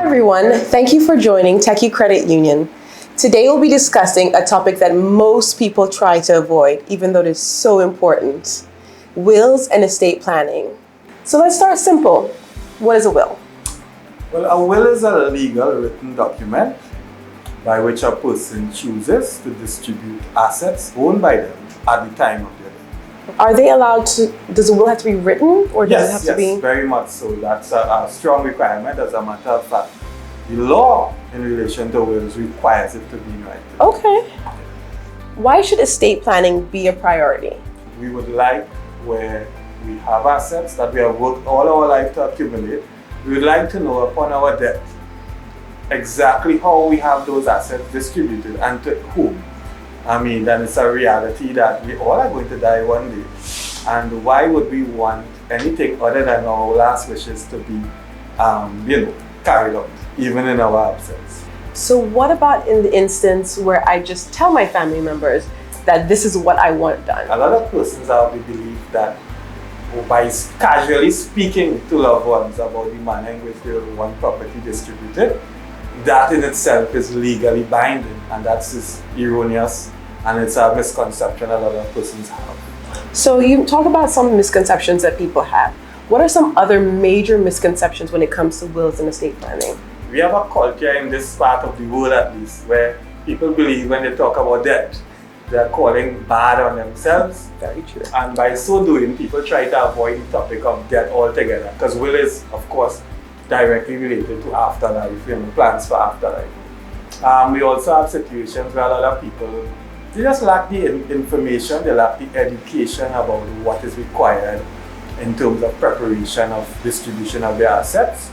Hi everyone, thank you for joining Techie Credit Union. Today we'll be discussing a topic that most people try to avoid, even though it is so important: wills and estate planning. So let's start simple. What is a will? Well, a will is a legal written document by which a person chooses to distribute assets owned by them at the time of their death. Are they allowed to, does a will have to be written, or does it have to be? Yes, very much so. That's a strong requirement. As a matter of fact, the law in relation to wills requires it to be in writing. Okay. Why should estate planning be a priority? We would like, where we have assets that we have worked all our life to accumulate, we would like to know upon our death exactly how we have those assets distributed and to whom. I mean, then it's a reality that we all are going to die one day. And why would we want anything other than our last wishes to be, carried out, even in our absence? So what about in the instance where I just tell my family members that this is what I want done? A lot of persons have the belief that by casually speaking to loved ones about the manner in which they want property distributed, that in itself is legally binding, and that's just erroneous, and it's a misconception a lot of persons have. So you talk about some misconceptions that people have. What are some other major misconceptions when it comes to wills and estate planning? We have a culture in this part of the world, at least, where people believe when they talk about debt, they're calling bad on themselves. Very true. And by so doing, people try to avoid the topic of debt altogether, because will is, of course, directly related to afterlife, plans for afterlife. We also have situations where a lot of people, they just lack the information, they lack the education about what is required in terms of preparation of distribution of their assets.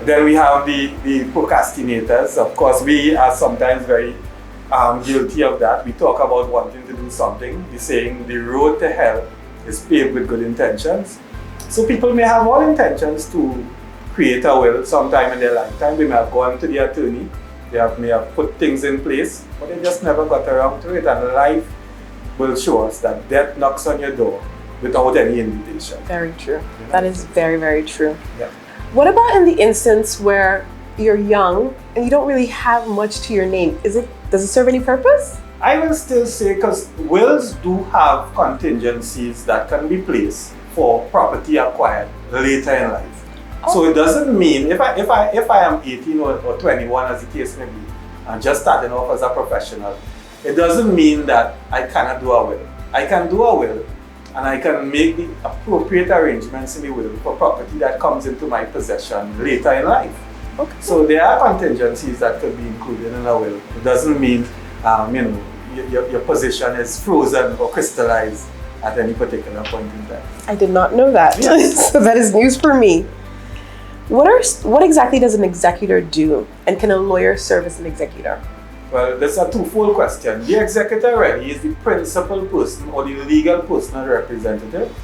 Then we have the procrastinators. Of course, we are sometimes very guilty of that. We talk about wanting to do something. We're saying the road to hell is paved with good intentions. So people may have all intentions to create a will sometime in their lifetime. They may have gone to the attorney, may have put things in place, but they just never got around to it. And life will show us that death knocks on your door without any invitation. Very true. That is very, very true. Yeah. What about in the instance where you're young and you don't really have much to your name? Does it serve any purpose? I will still say, because wills do have contingencies that can be placed for property acquired later in life. So it doesn't mean, if I am 18 or 21, as the case may be, and just starting off as a professional, it doesn't mean that I cannot do a will. I can do a will, and I can make the appropriate arrangements in the will for property that comes into my possession later in life. Okay. So there are contingencies that could be included in a will. It doesn't mean, your position is frozen or crystallized at any particular point in time. I did not know that. Yes. So that is news for me. What exactly does an executor do, and can a lawyer serve as an executor? Well, that's a twofold question. The executor really is the principal person or the legal personal representative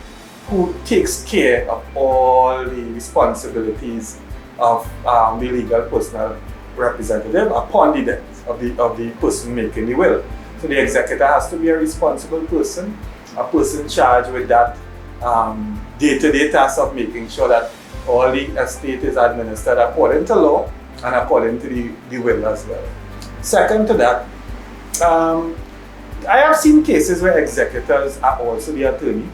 who takes care of all the responsibilities of the legal personal representative upon the death of the person making the will. So the executor has to be a responsible person, a person charged with that day-to-day task of making sure that all the estate is administered according to law and according to the will as well. Second to that, I have seen cases where executors are also the attorney.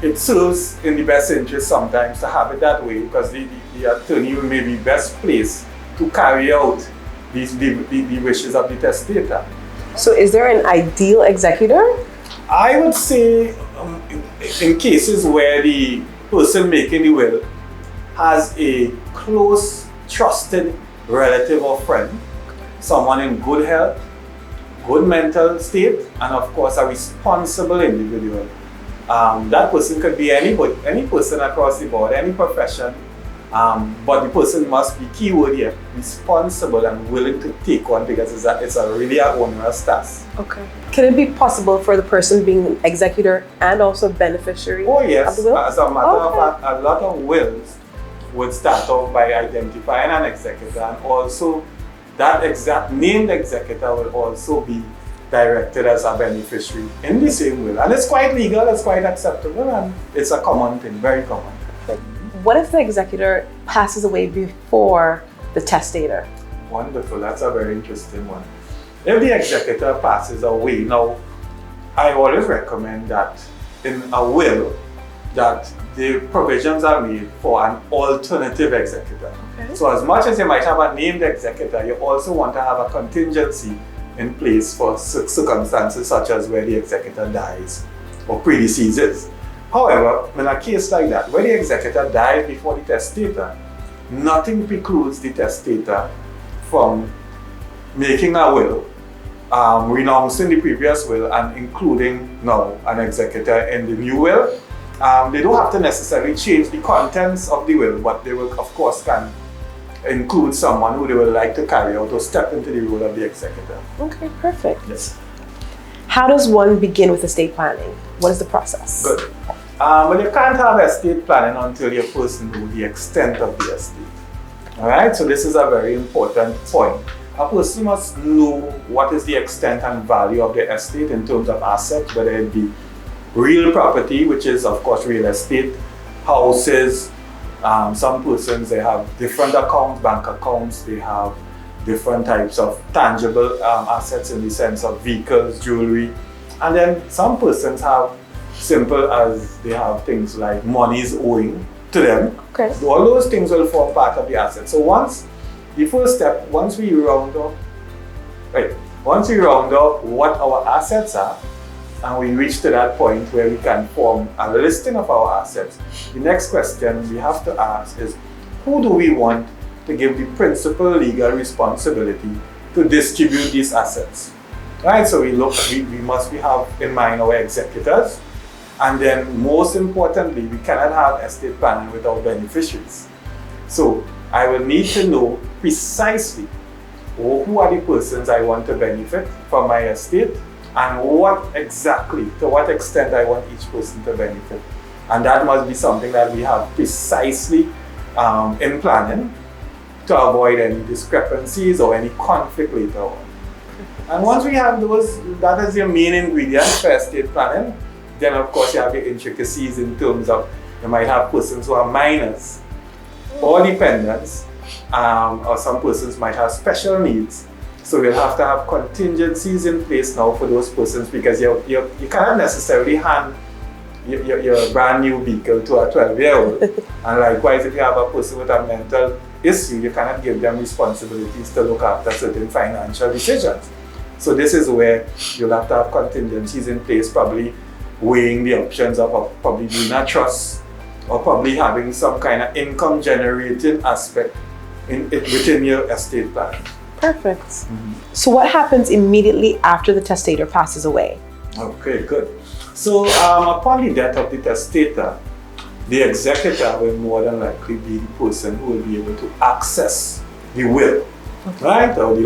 It serves in the best interest sometimes to have it that way, because the attorney may be best placed to carry out the wishes of the testator. So is there an ideal executor? I would say in cases where the person making the will has a close, trusted relative or friend, someone in good health, good mental state, and of course a responsible individual. That person could be anybody, any person across the board, any profession, but the person must be, keyword here, responsible and willing to take on, because it's a really onerous task. Okay. Can it be possible for the person being an executor and also beneficiary? Oh yes, of the will? as a matter of fact, a lot of wills would start off by identifying an executor, and also that exact named executor will also be directed as a beneficiary in the same will. And it's quite legal, it's quite acceptable, and it's a common thing, very common. what if the executor passes away before the testator? Wonderful, that's a very interesting one. If the executor passes away, now I always recommend that in a will that the provisions are made for an alternative executor. Okay. So as much as you might have a named executor, you also want to have a contingency in place for circumstances such as where the executor dies or predeceases. However, in a case like that, where the executor died before the testator, nothing precludes the testator from making a will, renouncing the previous will and including now an executor in the new will. They don't have to necessarily change the contents of the will, but they will, of course, can include someone who they would like to carry out or step into the role of the executor. Okay, perfect. Yes. How does one begin with estate planning? What is the process? Good. Well, you can't have estate planning until you first know the extent of the estate. All right, so this is a very important point. A person must know what is the extent and value of the estate in terms of assets, whether it be real property, which is of course real estate, houses. Some persons, they have different accounts, bank accounts, they have different types of tangible assets in the sense of vehicles, jewelry. And then some persons have simple as they have things like monies owing to them. Okay. All those things will form part of the asset. So the first step, once we round up what our assets are, and we reach to that point where we can form a listing of our assets, the next question we have to ask is, who do we want to give the principal legal responsibility to distribute these assets? Right, so we must have in mind our executors, and then most importantly, we cannot have estate planning without beneficiaries. So I will need to know precisely who are the persons I want to benefit from my estate, and to what extent I want each person to benefit. And that must be something that we have precisely in planning to avoid any discrepancies or any conflict later on. And once we have those, that is your main ingredient for estate planning, then of course you have the intricacies in terms of, you might have persons who are minors or dependents, or some persons might have special needs. So we'll have to have contingencies in place now for those persons, because you cannot necessarily hand your brand new vehicle to a 12-year-old. And likewise, if you have a person with a mental issue, you cannot give them responsibilities to look after certain financial decisions. So this is where you'll have to have contingencies in place, probably weighing the options of probably doing a trust, or probably having some kind of income generating aspect within your estate plan. Perfect. Mm-hmm. So what happens immediately after the testator passes away? Okay, good. So upon the death of the testator, the executor will more than likely be the person who will be able to access the will, okay, right? Or the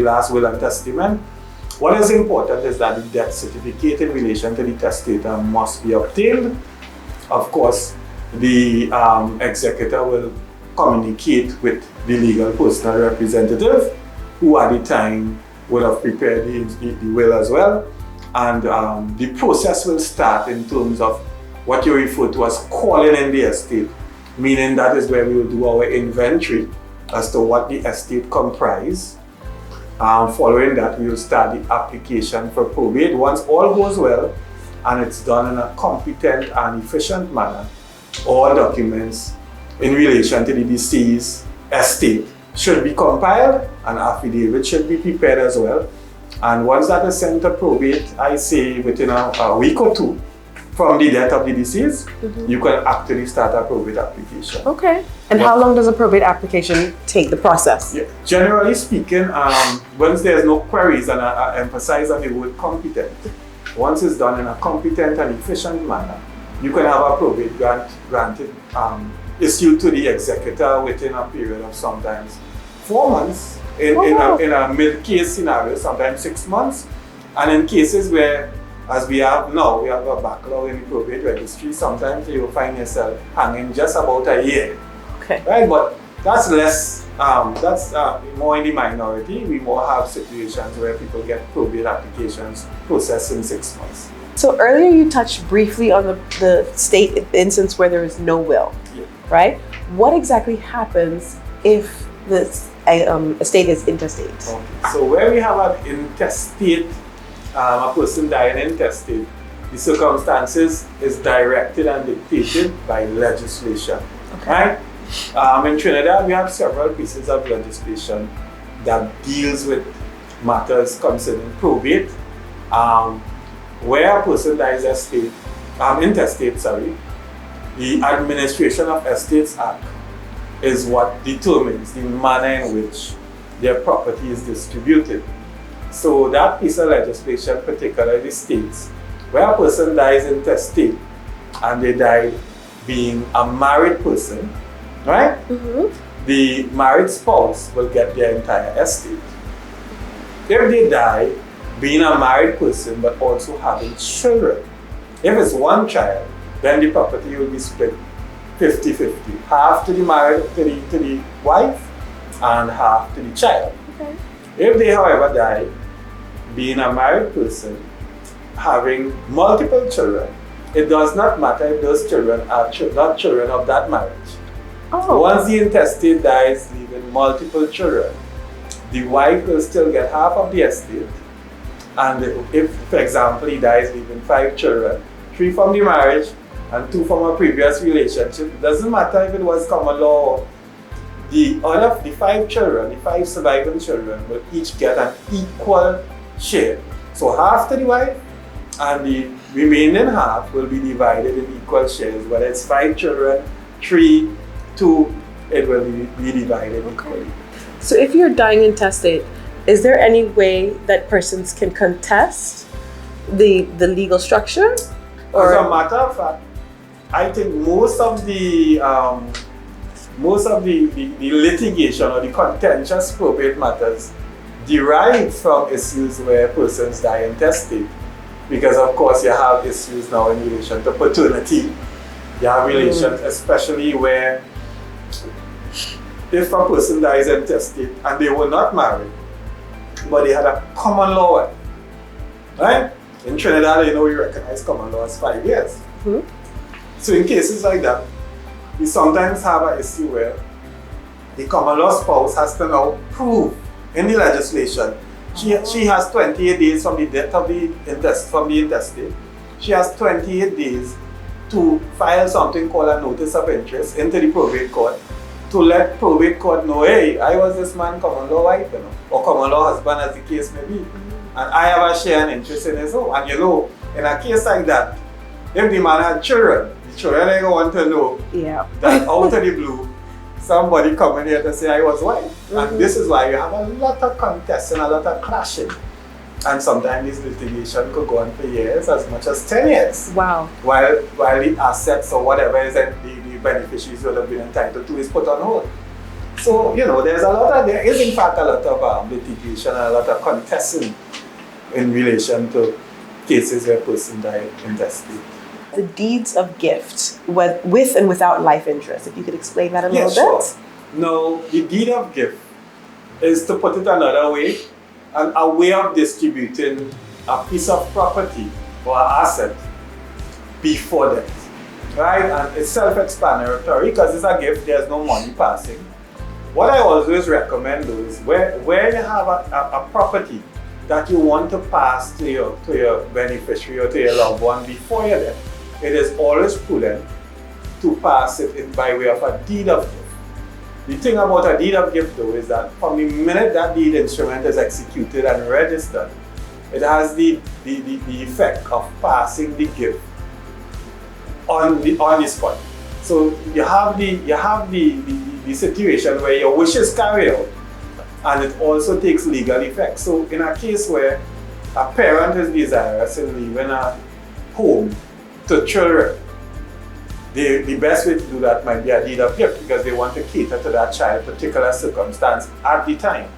last will and testament. What is important is that the death certificate in relation to the testator must be obtained. Of course, the executor will communicate with the legal personal representative, who at the time would have prepared the will as well. And the process will start in terms of what you refer to as calling in the estate, meaning that is where we will do our inventory as to what the estate comprises. Following that, we will start the application for probate. Once all goes well and it's done in a competent and efficient manner, all documents in relation to the deceased estate should be compiled, and affidavit should be prepared as well. And once that is sent to probate, I say within a week or two from the death of the deceased, mm-hmm, you can actually start a probate application. Okay. And how long does a probate application take, the process? Yeah. Generally speaking, once there's no queries, and I emphasize on the word competent, once it's done in a competent and efficient manner, you can have a probate granted, issued to the executor within a period of sometimes 4 months, in a mid-case scenario, sometimes 6 months, and in cases where, as we have now, we have a backlog in the probate registry, sometimes you will find yourself hanging just about a year. Okay. Right, but that's less, that's more in the minority. We more have situations where people get probate applications processed in 6 months. So earlier you touched briefly on the instance where there is no will. Yeah. right? What exactly happens if this estate is intestate? Okay. So where we have an intestate, a person dying intestate, the circumstances is directed and dictated by legislation, right? In Trinidad, we have several pieces of legislation that deals with matters concerning probate. Where a person dies intestate, the Administration of Estates Act is what determines the manner in which their property is distributed. So that piece of legislation particularly states where a person dies intestate and they died being a married person, right? The married spouse will get their entire estate. If they die being a married person but also having children, if it's one child, then the property will be split 50-50. Half to the to the wife and half to the child. Okay. If they, however, die being a married person, having multiple children, it does not matter if those children are not children of that marriage. Oh. Once the intestate dies, leaving multiple children, the wife will still get half of the estate. And if, for example, he dies leaving 5 children, 3 from the marriage and 2 from a previous relationship, it doesn't matter if it was common law. All of the 5 children, the 5 surviving children, will each get an equal share. So half to the wife, and the remaining half will be divided in equal shares. Whether it's 5 children, 3, 2, it will be divided equally. So if you're dying intestate, is there any way that persons can contest the legal structure? Or? As a matter of fact, I think most of the litigation or the contentious probate matters derive from issues where persons die intestate. Because of course you have issues now in relation to paternity. You have relations, especially where if a person dies intestate and they were not married, but they had a common law wife, right? In Trinidad, we recognize common law as 5 years. So in cases like that, we sometimes have an issue where the common law spouse has to now prove in the legislation. She has 28 days from the death of the intestate. She has 28 days to file something called a notice of interest into the probate court to let probate court know, hey, I was this man common law wife, or common law husband as the case may be. And I have a share and interest in his home. And in a case like that, if the man had children, the children ain't want to know that out of the blue, somebody coming here to say I was white. And this is why you have a lot of contests and a lot of clashing. And sometimes this litigation could go on for years, as much as 10 years. Wow. While the assets or whatever is the beneficiaries would have been entitled to is put on hold. So, there is in fact a lot of litigation and a lot of contesting in relation to cases where person died intestate. The deeds of gift, with and without life interest. If you could explain that a little bit. Sure. No, the deed of gift is, to put it another way, a way of distributing a piece of property or asset before death, right? And it's self-explanatory because it's a gift, there's no money passing. What I always recommend though is where you have a property that you want to pass to your beneficiary or to your loved one before your death, it is always prudent to pass it in by way of a deed of gift. The thing about a deed of gift though is that from the minute that deed instrument is executed and registered, it has the effect of passing the gift on the spot. So you have the situation where your wish is carried out and it also takes legal effect. So in a case where a parent is desirous in leaving a home to children, the best way to do that might be a deed of gift because they want to cater to that child's particular circumstance at the time.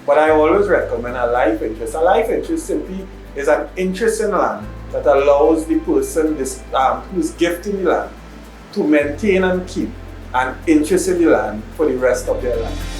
But I always recommend a life interest. A life interest simply is an interest in land that allows the person who's gifting the land to maintain and keep an interest in the land for the rest of their life.